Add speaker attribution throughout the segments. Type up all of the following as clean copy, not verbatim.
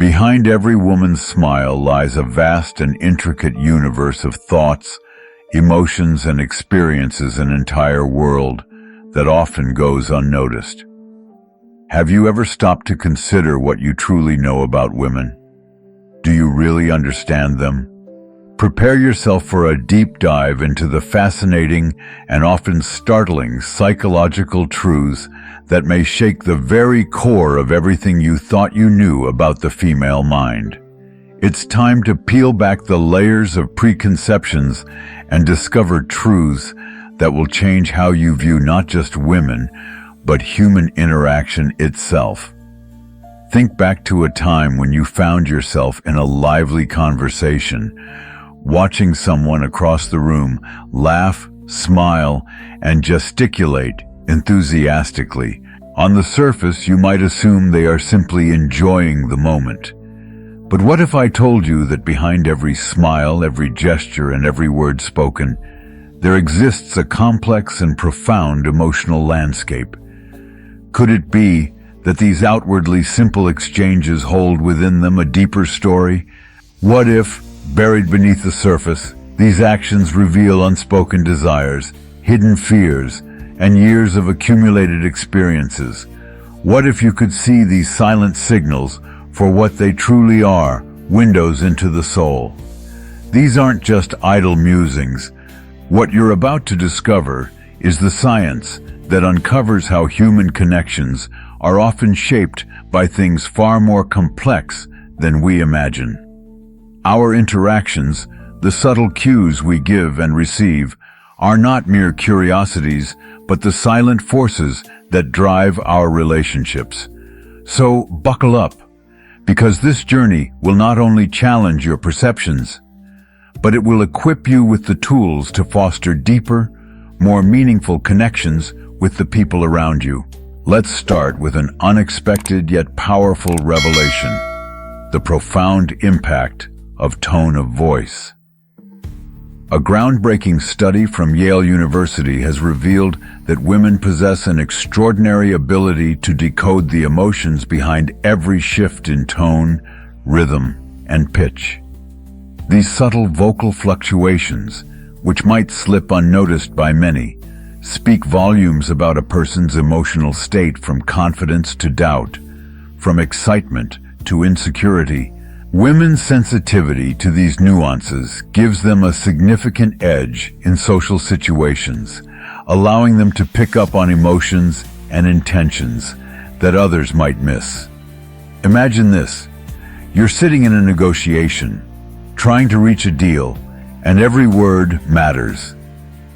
Speaker 1: Behind every woman's smile lies a vast and intricate universe of thoughts, emotions, and experiences, an entire world that often goes unnoticed. Have you ever stopped to consider what you truly know about women? Do you really understand them? Prepare yourself for a deep dive into the fascinating and often startling psychological truths that may shake the very core of everything you thought you knew about the female mind. It's time to peel back the layers of preconceptions and discover truths that will change how you view not just women, but human interaction itself. Think back to a time when you found yourself in a lively conversation, watching someone across the room laugh, smile, and gesticulate enthusiastically. On the surface, you might assume they are simply enjoying the moment. But what if I told you that behind every smile, every gesture, and every word spoken, there exists a complex and profound emotional landscape? Could it be that these outwardly simple exchanges hold within them a deeper story? What if, buried beneath the surface, these actions reveal unspoken desires, hidden fears, and years of accumulated experiences? What if you could see these silent signals for what they truly are, windows into the soul? These aren't just idle musings. What you're about to discover is the science that uncovers how human connections are often shaped by things far more complex than we imagine. Our interactions, the subtle cues we give and receive, are not mere curiosities, but the silent forces that drive our relationships. So buckle up, because this journey will not only challenge your perceptions, but it will equip you with the tools to foster deeper, more meaningful connections with the people around you. Let's start with an unexpected yet powerful revelation: the profound impact of tone of voice. A groundbreaking study from Yale University has revealed that women possess an extraordinary ability to decode the emotions behind every shift in tone, rhythm, and pitch. These subtle vocal fluctuations, which might slip unnoticed by many, speak volumes about a person's emotional state, from confidence to doubt, from excitement to insecurity. Women's sensitivity to these nuances gives them a significant edge in social situations, allowing them to pick up on emotions and intentions that others might miss. Imagine this: you're sitting in a negotiation, trying to reach a deal, and every word matters.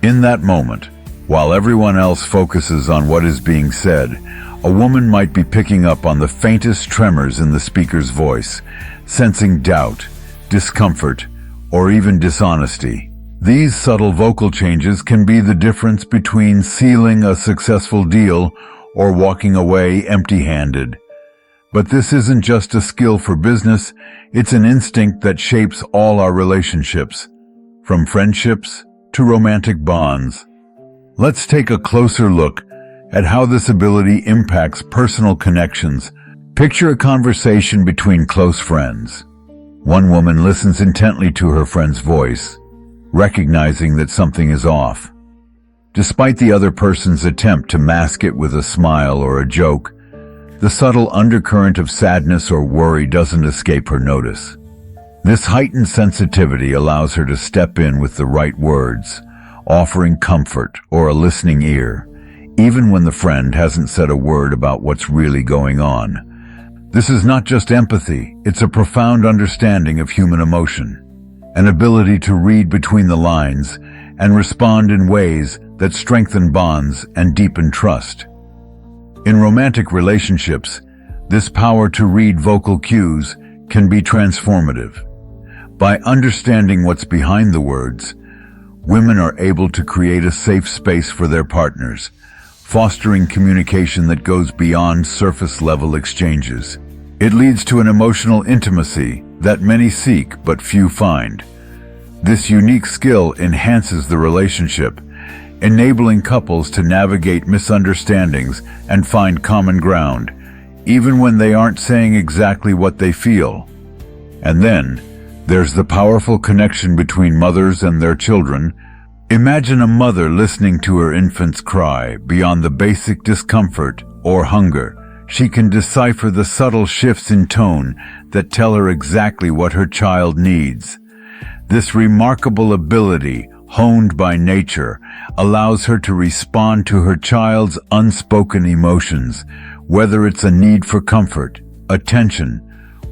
Speaker 1: In that moment, while everyone else focuses on what is being said, a woman might be picking up on the faintest tremors in the speaker's voice, sensing doubt, discomfort, or even dishonesty. These subtle vocal changes can be the difference between sealing a successful deal or walking away empty-handed. But this isn't just a skill for business, it's an instinct that shapes all our relationships, from friendships to romantic bonds. Let's take a closer look at how this ability impacts personal connections. Picture a conversation between close friends. One woman listens intently to her friend's voice, recognizing that something is off. Despite the other person's attempt to mask it with a smile or a joke, the subtle undercurrent of sadness or worry doesn't escape her notice. This heightened sensitivity allows her to step in with the right words, offering comfort or a listening ear, even when the friend hasn't said a word about what's really going on. This is not just empathy, it's a profound understanding of human emotion, an ability to read between the lines and respond in ways that strengthen bonds and deepen trust. In romantic relationships, this power to read vocal cues can be transformative. By understanding what's behind the words, women are able to create a safe space for their partners, fostering communication that goes beyond surface-level exchanges. It leads to an emotional intimacy that many seek but few find. This unique skill enhances the relationship, enabling couples to navigate misunderstandings and find common ground, even when they aren't saying exactly what they feel. And then, there's the powerful connection between mothers and their children. Imagine a mother listening to her infant's cry. Beyond the basic discomfort or hunger, she can decipher the subtle shifts in tone that tell her exactly what her child needs. This remarkable ability, honed by nature, allows her to respond to her child's unspoken emotions, whether it's a need for comfort, attention,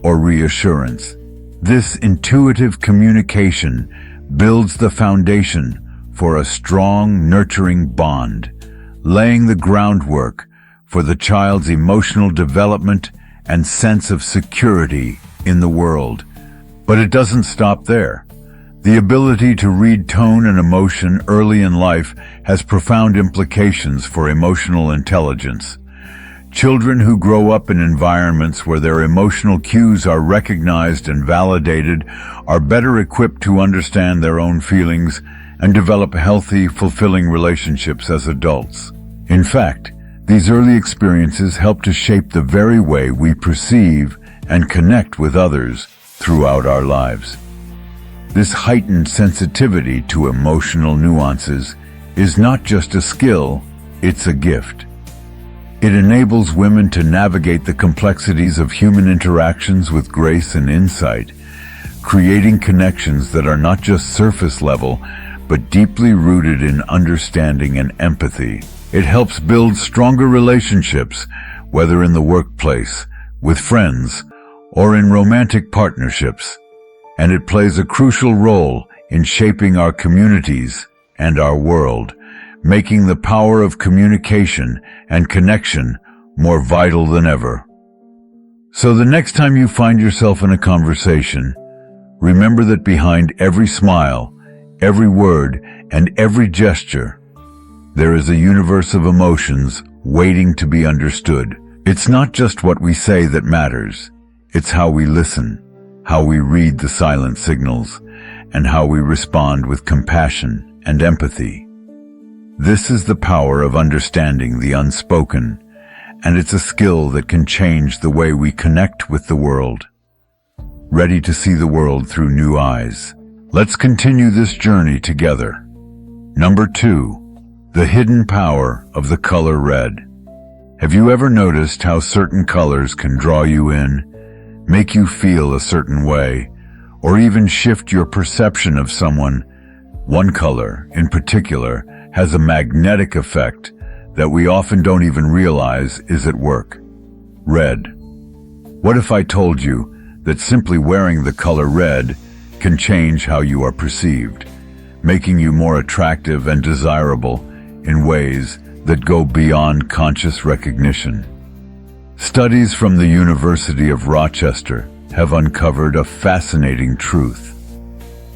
Speaker 1: or reassurance. This intuitive communication builds the foundation for a strong, nurturing bond, laying the groundwork for the child's emotional development and sense of security in the world. But it doesn't stop there. The ability to read tone and emotion early in life has profound implications for emotional intelligence. Children who grow up in environments where their emotional cues are recognized and validated are better equipped to understand their own feelings and develop healthy, fulfilling relationships as adults. In fact, these early experiences help to shape the very way we perceive and connect with others throughout our lives. This heightened sensitivity to emotional nuances is not just a skill, it's a gift. It enables women to navigate the complexities of human interactions with grace and insight, creating connections that are not just surface level, but deeply rooted in understanding and empathy. It helps build stronger relationships, whether in the workplace, with friends, or in romantic partnerships. And it plays a crucial role in shaping our communities and our world, making the power of communication and connection more vital than ever. So the next time you find yourself in a conversation, remember that behind every smile, every word, and every gesture, there is a universe of emotions waiting to be understood. It's not just what we say that matters, it's how we listen, how we read the silent signals, and how we respond with compassion and empathy. This is the power of understanding the unspoken, and it's a skill that can change the way we connect with the world. Ready to see the world through new eyes? Let's continue this journey together. Number 2, the hidden power of the color red. Have you ever noticed how certain colors can draw you in, make you feel a certain way, or even shift your perception of someone? One color, in particular, has a magnetic effect that we often don't even realize is at work. Red. What if I told you that simply wearing the color red can change how you are perceived, making you more attractive and desirable in ways that go beyond conscious recognition? Studies from the University of Rochester have uncovered a fascinating truth.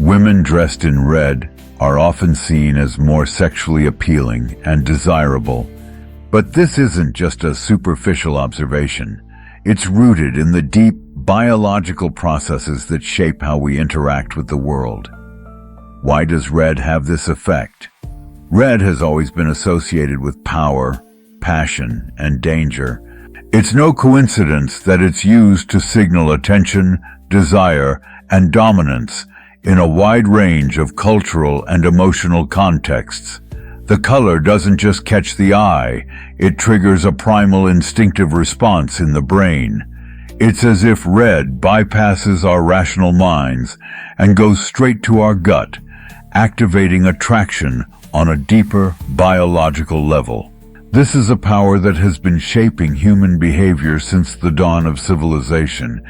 Speaker 1: Women dressed in red are often seen as more sexually appealing and desirable. But this isn't just a superficial observation. It's rooted in the deep biological processes that shape how we interact with the world. Why does red have this effect? Red has always been associated with power, passion, and danger. It's no coincidence that it's used to signal attention, desire, and dominance in a wide range of cultural and emotional contexts. The color doesn't just catch the eye, it triggers a primal instinctive response in the brain. It's as if red bypasses our rational minds and goes straight to our gut, activating attraction on a deeper biological level. This is a power that has been shaping human behavior since the dawn of civilization,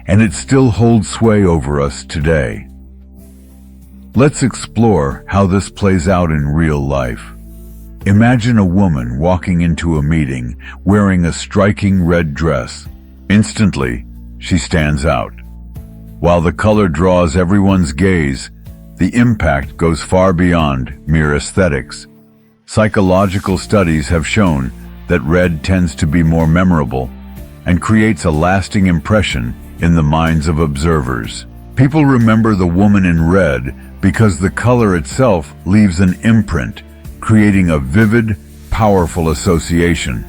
Speaker 1: and it still holds sway over us today. Let's explore how this plays out in real life. Imagine a woman walking into a meeting wearing a striking red dress. Instantly, she stands out. While the color draws everyone's gaze, the impact goes far beyond mere aesthetics. Psychological studies have shown that red tends to be more memorable and creates a lasting impression in the minds of observers. People remember the woman in red because the color itself leaves an imprint, creating a vivid, powerful association.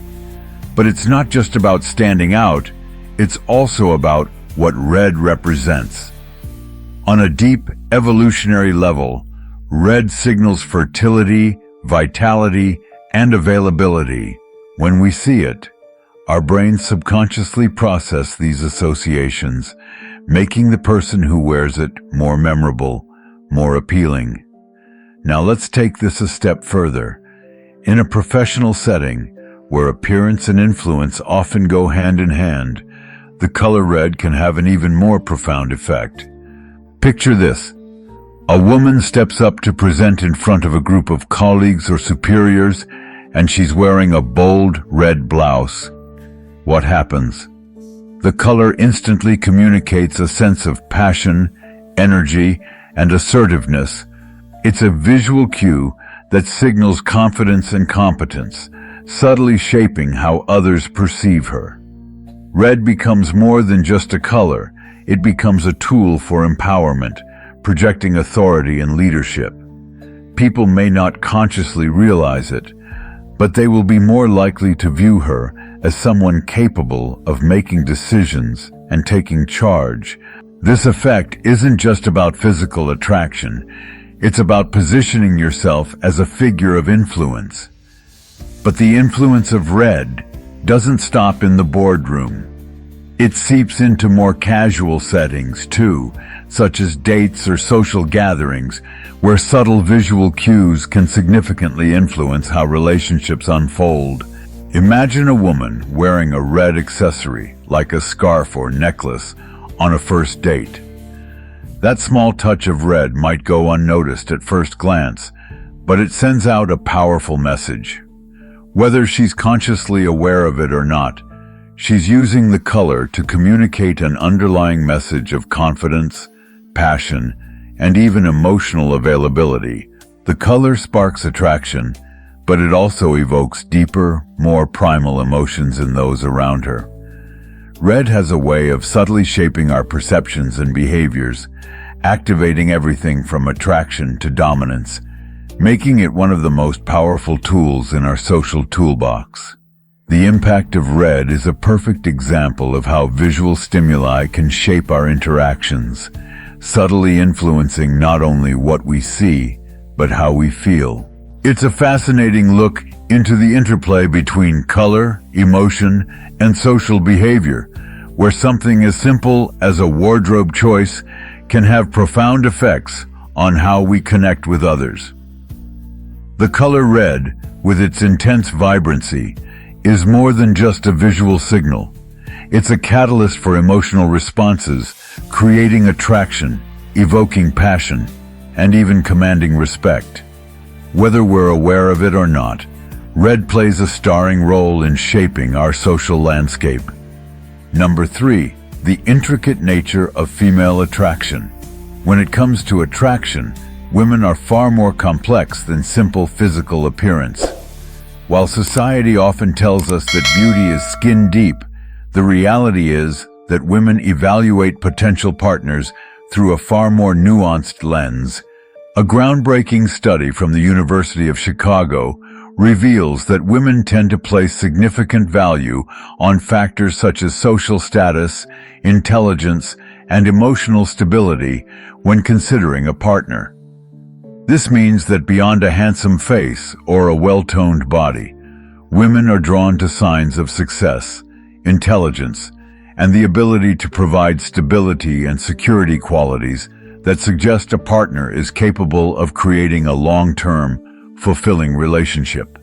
Speaker 1: But it's not just about standing out, it's also about what red represents. On a deep evolutionary level, red signals fertility, vitality, and availability. When we see it, our brains subconsciously process these associations, making the person who wears it more memorable, more appealing. Now let's take this a step further. In a professional setting, where appearance and influence often go hand in hand, the color red can have an even more profound effect. Picture this. A woman steps up to present in front of a group of colleagues or superiors, and she's wearing a bold red blouse. What happens? The color instantly communicates a sense of passion, energy, and assertiveness. It's a visual cue that signals confidence and competence, subtly shaping how others perceive her. Red becomes more than just a color. It becomes a tool for empowerment, projecting authority and leadership. People may not consciously realize it, but they will be more likely to view her as someone capable of making decisions and taking charge. This effect isn't just about physical attraction. It's about positioning yourself as a figure of influence. But the influence of red doesn't stop in the boardroom. It seeps into more casual settings too, such as dates or social gatherings, where subtle visual cues can significantly influence how relationships unfold. Imagine a woman wearing a red accessory, like a scarf or necklace, on a first date. That small touch of red might go unnoticed at first glance, but it sends out a powerful message. Whether she's consciously aware of it or not, she's using the color to communicate an underlying message of confidence, passion, and even emotional availability. The color sparks attraction, but it also evokes deeper, more primal emotions in those around her. Red has a way of subtly shaping our perceptions and behaviors, activating everything from attraction to dominance, making it one of the most powerful tools in our social toolbox. The impact of red is a perfect example of how visual stimuli can shape our interactions, subtly influencing not only what we see, but how we feel. It's a fascinating look into the interplay between color, emotion, and social behavior, where something as simple as a wardrobe choice can have profound effects on how we connect with others. The color red, with its intense vibrancy, is more than just a visual signal. It's a catalyst for emotional responses, creating attraction, evoking passion, and even commanding respect. Whether we're aware of it or not, red plays a starring role in shaping our social landscape. Number 3, the intricate nature of female attraction. When it comes to attraction, women are far more complex than simple physical appearance. While society often tells us that beauty is skin deep, the reality is that women evaluate potential partners through a far more nuanced lens. A groundbreaking study from the University of Chicago reveals that women tend to place significant value on factors such as social status, intelligence, and emotional stability when considering a partner. This means that beyond a handsome face or a well-toned body, women are drawn to signs of success, intelligence, and the ability to provide stability and security qualities that suggest a partner is capable of creating a long-term, fulfilling relationship.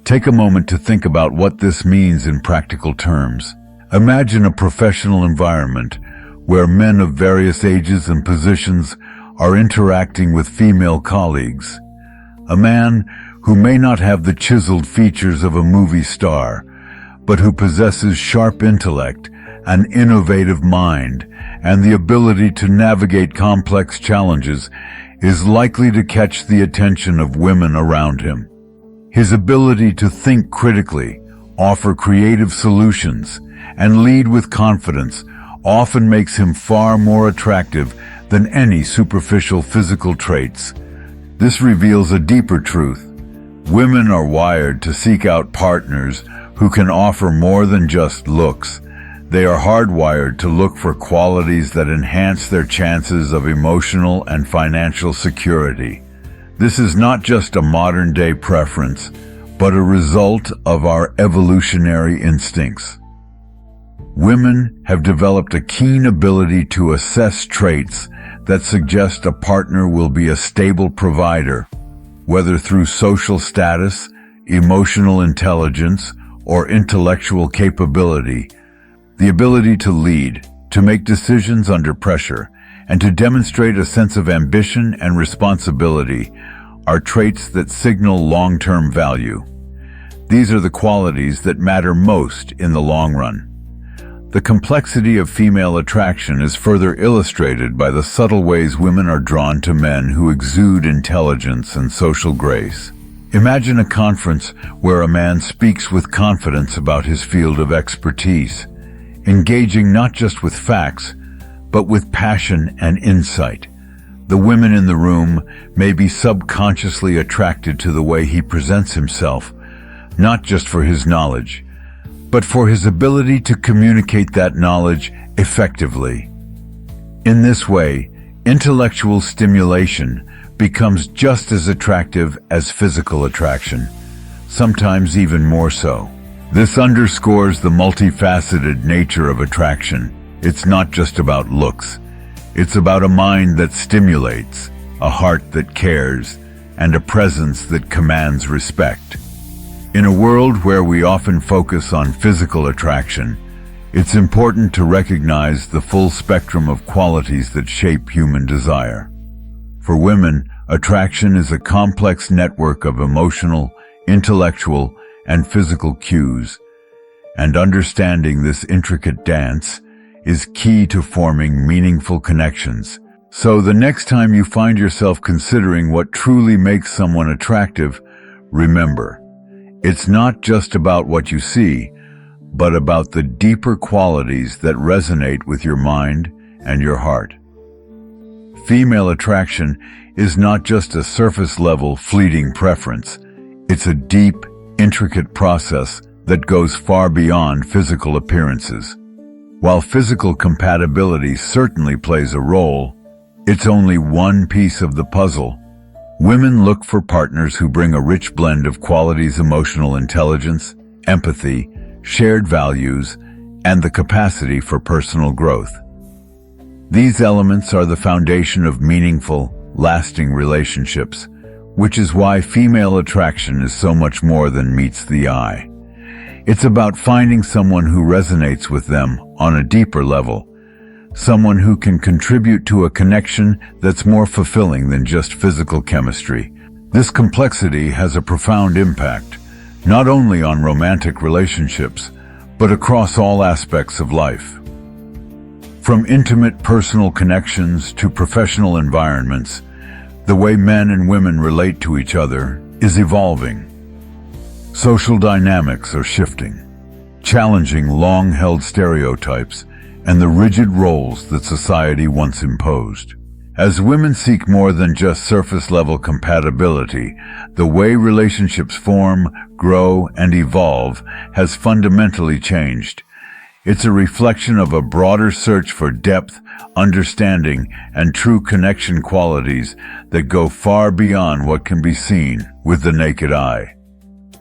Speaker 1: Take a moment to think about what this means in practical terms. Imagine a professional environment where men of various ages and positions are interacting with female colleagues. A man who may not have the chiseled features of a movie star, but who possesses sharp intellect, an innovative mind, and the ability to navigate complex challenges, is likely to catch the attention of women around him. His ability to think critically, offer creative solutions, and lead with confidence often makes him far more attractive than any superficial physical traits. This reveals a deeper truth. Women are wired to seek out partners who can offer more than just looks. They are hardwired to look for qualities that enhance their chances of emotional and financial security. This is not just a modern-day preference, but a result of our evolutionary instincts. Women have developed a keen ability to assess traits that suggest a partner will be a stable provider, whether through social status, emotional intelligence, or intellectual capability. The ability to lead, to make decisions under pressure, and to demonstrate a sense of ambition and responsibility are traits that signal long-term value. These are the qualities that matter most in the long run. The complexity of female attraction is further illustrated by the subtle ways women are drawn to men who exude intelligence and social grace. Imagine a conference where a man speaks with confidence about his field of expertise, engaging not just with facts, but with passion and insight. The women in the room may be subconsciously attracted to the way he presents himself, not just for his knowledge, but for his ability to communicate that knowledge effectively. In this way, intellectual stimulation becomes just as attractive as physical attraction, sometimes even more so. This underscores the multifaceted nature of attraction. It's not just about looks. It's about a mind that stimulates, a heart that cares, and a presence that commands respect. In a world where we often focus on physical attraction, it's important to recognize the full spectrum of qualities that shape human desire. For women, attraction is a complex network of emotional, intellectual, and physical cues, and understanding this intricate dance is key to forming meaningful connections. So the next time you find yourself considering what truly makes someone attractive, remember, it's not just about what you see, but about the deeper qualities that resonate with your mind and your heart. Female attraction is not just a surface-level, fleeting preference. It's a deep, intricate process that goes far beyond physical appearances. While physical compatibility certainly plays a role, it's only one piece of the puzzle. Women look for partners who bring a rich blend of qualities: emotional intelligence, empathy, shared values, and the capacity for personal growth. These elements are the foundation of meaningful, lasting relationships, which is why female attraction is so much more than meets the eye. It's about finding someone who resonates with them on a deeper level, someone who can contribute to a connection that's more fulfilling than just physical chemistry. This complexity has a profound impact, not only on romantic relationships, but across all aspects of life. From intimate personal connections to professional environments, the way men and women relate to each other is evolving. Social dynamics are shifting, challenging long-held stereotypes and the rigid roles that society once imposed. As women seek more than just surface-level compatibility, the way relationships form, grow, and evolve has fundamentally changed. It's a reflection of a broader search for depth, understanding, and true connection qualities that go far beyond what can be seen with the naked eye.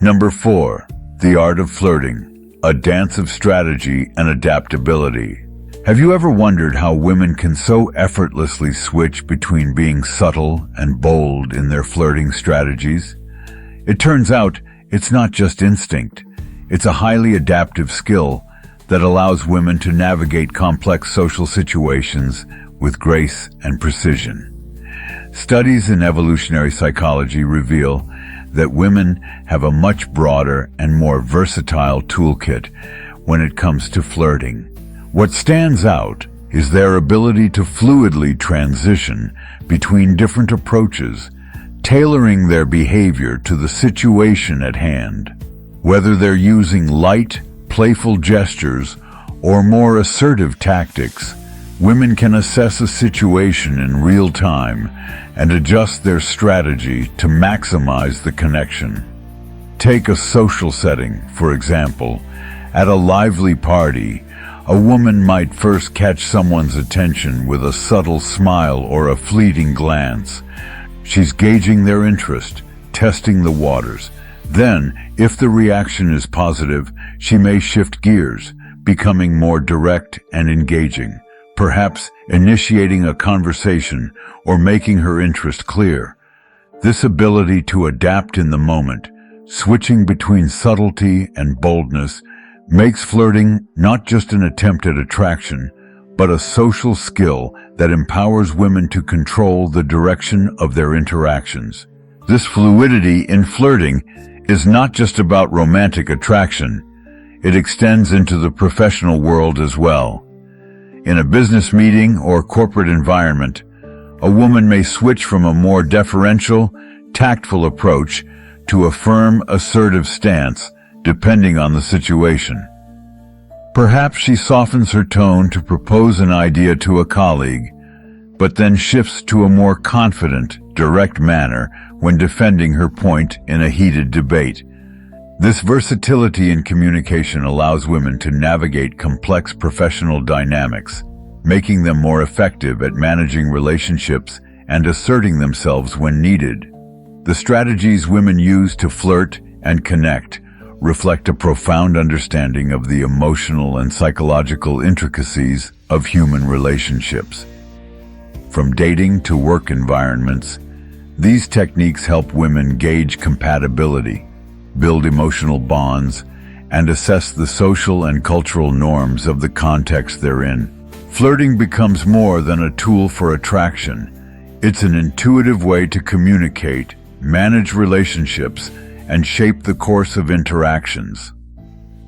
Speaker 1: Number 4. The art of flirting, a dance of strategy and adaptability. Have you ever wondered how women can so effortlessly switch between being subtle and bold in their flirting strategies? It turns out it's not just instinct. It's a highly adaptive skill that allows women to navigate complex social situations with grace and precision. Studies in evolutionary psychology reveal that women have a much broader and more versatile toolkit when it comes to flirting. What stands out is their ability to fluidly transition between different approaches, tailoring their behavior to the situation at hand. Whether they're using light, playful gestures or more assertive tactics, women can assess a situation in real time and adjust their strategy to maximize the connection. Take a social setting, for example. At a lively party, a woman might first catch someone's attention with a subtle smile or a fleeting glance. She's gauging their interest, testing the waters. Then, if the reaction is positive, she may shift gears, becoming more direct and engaging, perhaps initiating a conversation or making her interest clear. This ability to adapt in the moment, switching between subtlety and boldness, makes flirting not just an attempt at attraction, but a social skill that empowers women to control the direction of their interactions. This fluidity in flirting is not just about romantic attraction. It extends into the professional world as well. In a business meeting or corporate environment, a woman may switch from a more deferential, tactful approach to a firm, assertive stance, depending on the situation. Perhaps she softens her tone to propose an idea to a colleague, but then shifts to a more confident, direct manner when defending her point in a heated debate. This versatility in communication allows women to navigate complex professional dynamics, making them more effective at managing relationships and asserting themselves when needed. The strategies women use to flirt and connect reflect a profound understanding of the emotional and psychological intricacies of human relationships. From dating to work environments, these techniques help women gauge compatibility, build emotional bonds, and assess the social and cultural norms of the context they're in. Flirting becomes more than a tool for attraction. It's an intuitive way to communicate, manage relationships, and shape the course of interactions.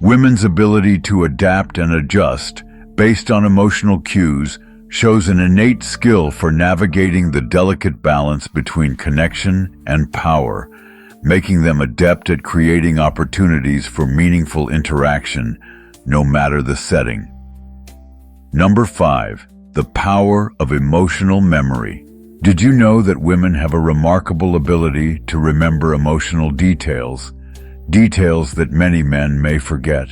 Speaker 1: Women's ability to adapt and adjust based on emotional cues shows an innate skill for navigating the delicate balance between connection and power, making them adept at creating opportunities for meaningful interaction, no matter the setting. Number 5. The power of emotional memory. Did you know that women have a remarkable ability to remember emotional details that many men may forget?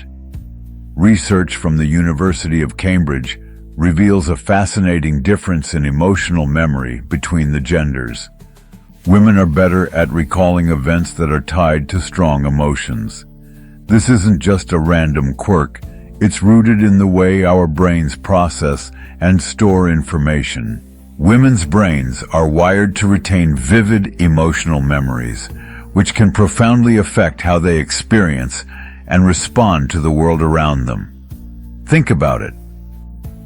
Speaker 1: Research from the University of Cambridge reveals a fascinating difference in emotional memory between the genders. Women are better at recalling events that are tied to strong emotions. This isn't just a random quirk, it's rooted in the way our brains process and store information. Women's brains are wired to retain vivid emotional memories, which can profoundly affect how they experience and respond to the world around them. Think about it.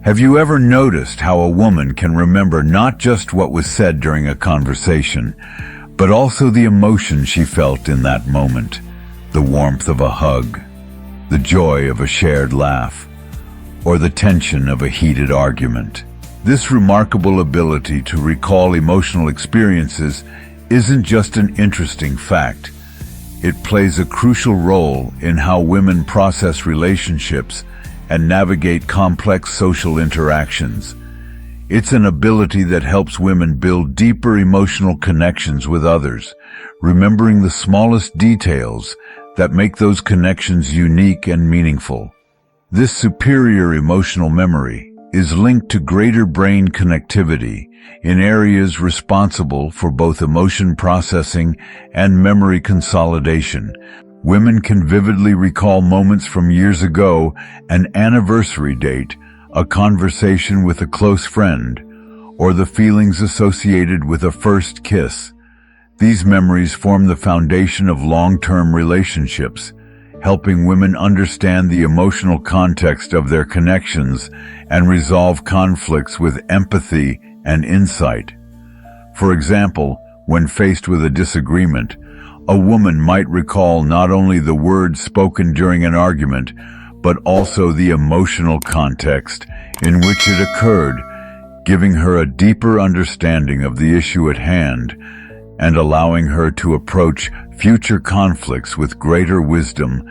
Speaker 1: Have you ever noticed how a woman can remember not just what was said during a conversation, but also the emotion she felt in that moment? The warmth of a hug, the joy of a shared laugh, or the tension of a heated argument. This remarkable ability to recall emotional experiences isn't just an interesting fact. It plays a crucial role in how women process relationships and navigate complex social interactions. It's an ability that helps women build deeper emotional connections with others, remembering the smallest details that make those connections unique and meaningful. This superior emotional memory is linked to greater brain connectivity in areas responsible for both emotion processing and memory consolidation. Women can vividly recall moments from years ago, an anniversary date, a conversation with a close friend, or the feelings associated with a first kiss. These memories form the foundation of long-term relationships, helping women understand the emotional context of their connections and resolve conflicts with empathy and insight. For example, when faced with a disagreement, a woman might recall not only the words spoken during an argument, but also the emotional context in which it occurred, giving her a deeper understanding of the issue at hand and allowing her to approach future conflicts with greater wisdom.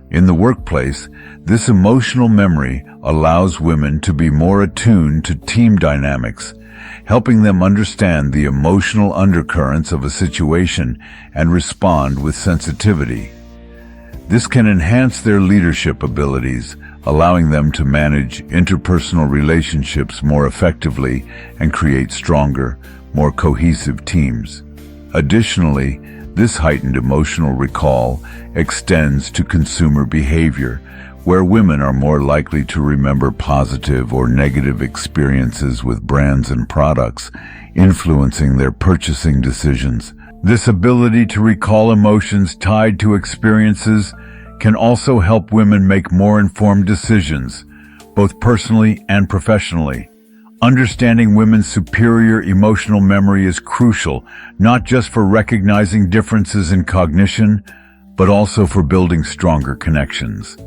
Speaker 1: In the workplace, this emotional memory allows women to be more attuned to team dynamics, helping them understand the emotional undercurrents of a situation and respond with sensitivity. This can enhance their leadership abilities, allowing them to manage interpersonal relationships more effectively and create stronger, more cohesive teams. Additionally, this heightened emotional recall extends to consumer behavior, where women are more likely to remember positive or negative experiences with brands and products, influencing their purchasing decisions. This ability to recall emotions tied to experiences can also help women make more informed decisions, both personally and professionally. Understanding women's superior emotional memory is crucial, not just for recognizing differences in cognition, but also for building stronger connections.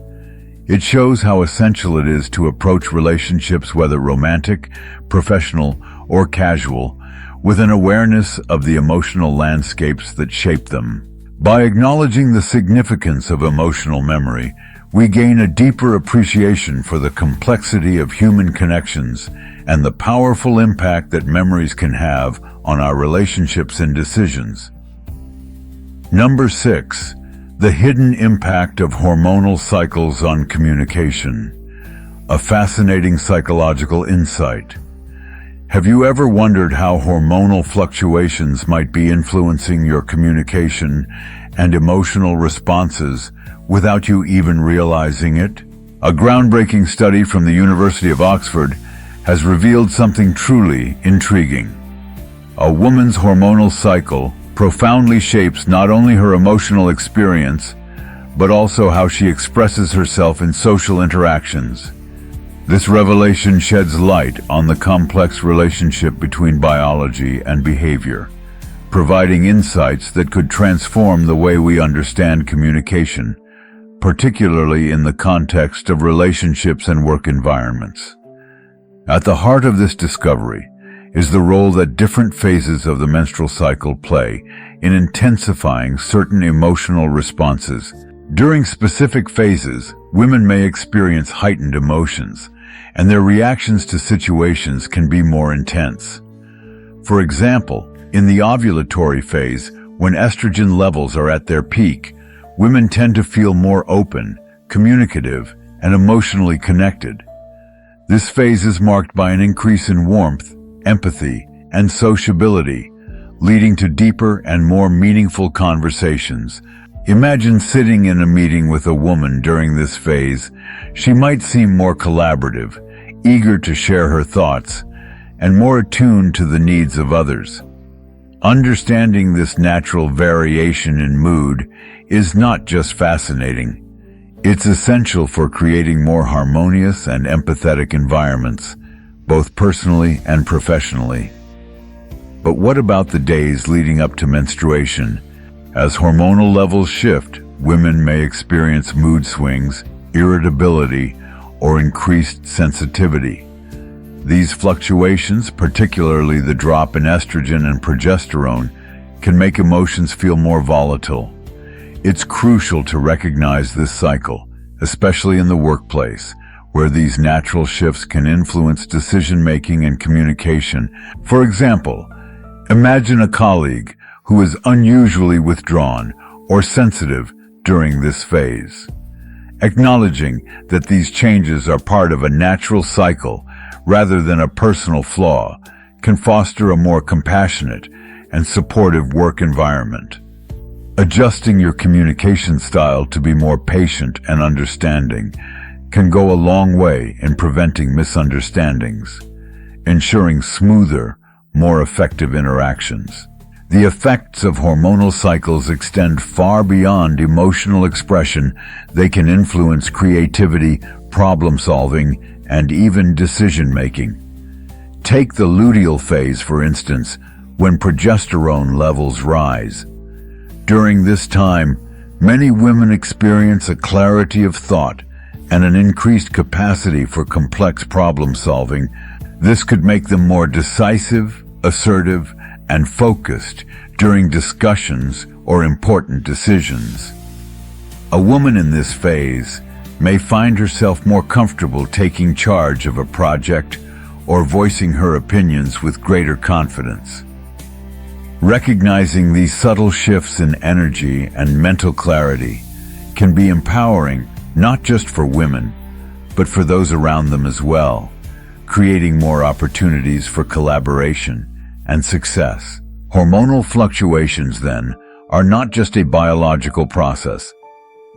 Speaker 1: It shows how essential it is to approach relationships, whether romantic, professional, or casual, with an awareness of the emotional landscapes that shape them. By acknowledging the significance of emotional memory, we gain a deeper appreciation for the complexity of human connections and the powerful impact that memories can have on our relationships and decisions. Number 6. The hidden impact of hormonal cycles on communication. A fascinating psychological insight. Have you ever wondered how hormonal fluctuations might be influencing your communication and emotional responses without you even realizing it? A groundbreaking study from the University of Oxford has revealed something truly intriguing. A woman's hormonal cycle profoundly shapes not only her emotional experience, but also how she expresses herself in social interactions. This revelation sheds light on the complex relationship between biology and behavior, providing insights that could transform the way we understand communication, particularly in the context of relationships and work environments. At the heart of this discovery is the role that different phases of the menstrual cycle play in intensifying certain emotional responses. During specific phases, women may experience heightened emotions, and their reactions to situations can be more intense. For example, in the ovulatory phase, when estrogen levels are at their peak, women tend to feel more open, communicative, and emotionally connected. This phase is marked by an increase in warmth, empathy, and sociability, leading to deeper and more meaningful conversations. Imagine sitting in a meeting with a woman during this phase. She might seem more collaborative, eager to share her thoughts, and more attuned to the needs of others. Understanding this natural variation in mood is not just fascinating. It's essential for creating more harmonious and empathetic environments, both personally and professionally. But what about the days leading up to menstruation? As hormonal levels shift, women may experience mood swings, irritability, or increased sensitivity. These fluctuations, particularly the drop in estrogen and progesterone, can make emotions feel more volatile. It's crucial to recognize this cycle, especially in the workplace, where these natural shifts can influence decision-making and communication. For example, imagine a colleague who is unusually withdrawn or sensitive during this phase. Acknowledging that these changes are part of a natural cycle rather than a personal flaw can foster a more compassionate and supportive work environment. Adjusting your communication style to be more patient and understanding can go a long way in preventing misunderstandings, ensuring smoother, more effective interactions. The effects of hormonal cycles extend far beyond emotional expression. They can influence creativity, problem-solving, and even decision-making. Take the luteal phase, for instance, when progesterone levels rise. During this time, many women experience a clarity of thought and an increased capacity for complex problem-solving. This could make them more decisive, assertive, and focused during discussions or important decisions. A woman in this phase may find herself more comfortable taking charge of a project or voicing her opinions with greater confidence. Recognizing these subtle shifts in energy and mental clarity can be empowering, not just for women, but for those around them as well, creating more opportunities for collaboration and success. Hormonal fluctuations, then, are not just a biological process.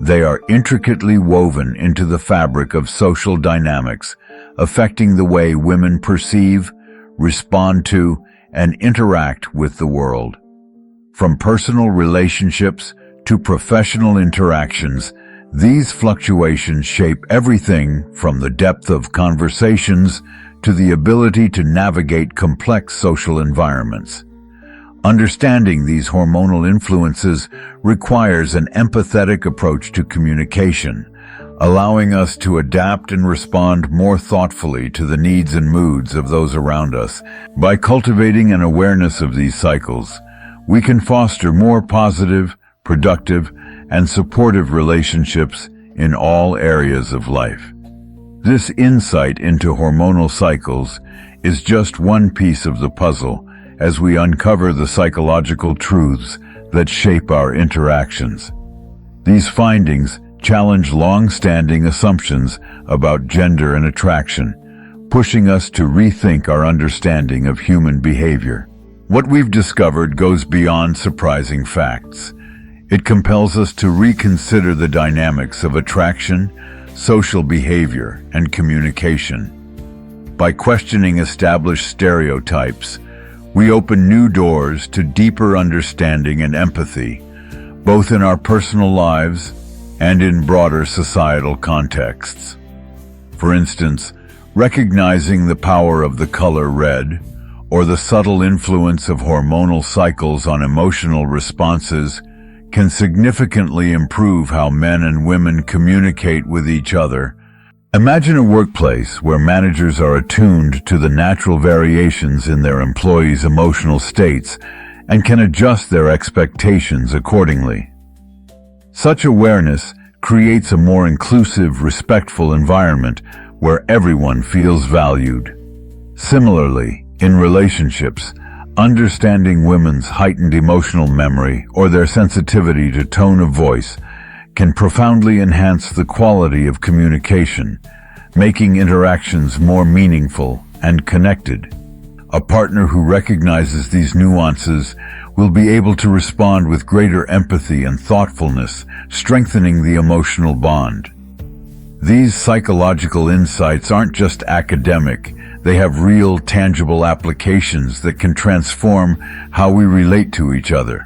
Speaker 1: They are intricately woven into the fabric of social dynamics, affecting the way women perceive, respond to, and interact with the world. From personal relationships to professional interactions, these fluctuations shape everything from the depth of conversations to the ability to navigate complex social environments. Understanding these hormonal influences requires an empathetic approach to communication, allowing us to adapt and respond more thoughtfully to the needs and moods of those around us. By cultivating an awareness of these cycles, we can foster more positive, productive, and supportive relationships in all areas of life. This insight into hormonal cycles is just one piece of the puzzle as we uncover the psychological truths that shape our interactions. These findings challenge long-standing assumptions about gender and attraction, pushing us to rethink our understanding of human behavior. What we've discovered goes beyond surprising facts. It compels us to reconsider the dynamics of attraction, social behavior, and communication. By questioning established stereotypes, we open new doors to deeper understanding and empathy, both in our personal lives and in broader societal contexts. For instance, recognizing the power of the color red, or the subtle influence of hormonal cycles on emotional responses, can significantly improve how men and women communicate with each other. Imagine a workplace where managers are attuned to the natural variations in their employees' emotional states and can adjust their expectations accordingly. Such awareness creates a more inclusive, respectful environment where everyone feels valued. Similarly, in relationships, understanding women's heightened emotional memory or their sensitivity to tone of voice can profoundly enhance the quality of communication, making interactions more meaningful and connected. A partner who recognizes these nuances will be able to respond with greater empathy and thoughtfulness, strengthening the emotional bond. These psychological insights aren't just academic. They have real, tangible applications that can transform how we relate to each other.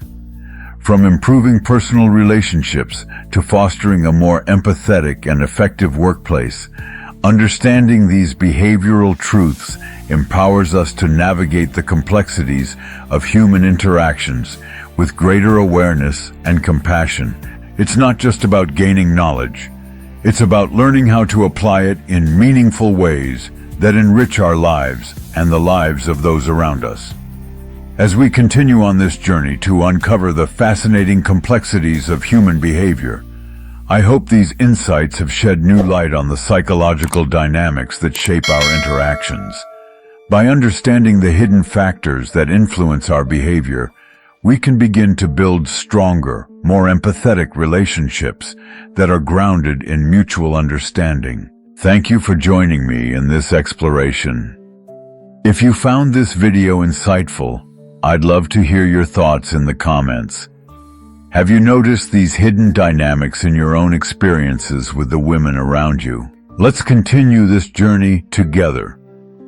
Speaker 1: From improving personal relationships to fostering a more empathetic and effective workplace, understanding these behavioral truths empowers us to navigate the complexities of human interactions with greater awareness and compassion. It's not just about gaining knowledge. It's about learning how to apply it in meaningful ways that enrich our lives and the lives of those around us. As we continue on this journey to uncover the fascinating complexities of human behavior, I hope these insights have shed new light on the psychological dynamics that shape our interactions. By understanding the hidden factors that influence our behavior, we can begin to build stronger, more empathetic relationships that are grounded in mutual understanding. Thank you for joining me in this exploration. If you found this video insightful, I'd love to hear your thoughts in the comments. Have you noticed these hidden dynamics in your own experiences with the women around you? Let's continue this journey together,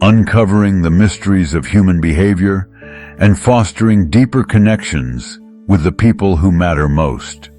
Speaker 1: uncovering the mysteries of human behavior and fostering deeper connections with the people who matter most.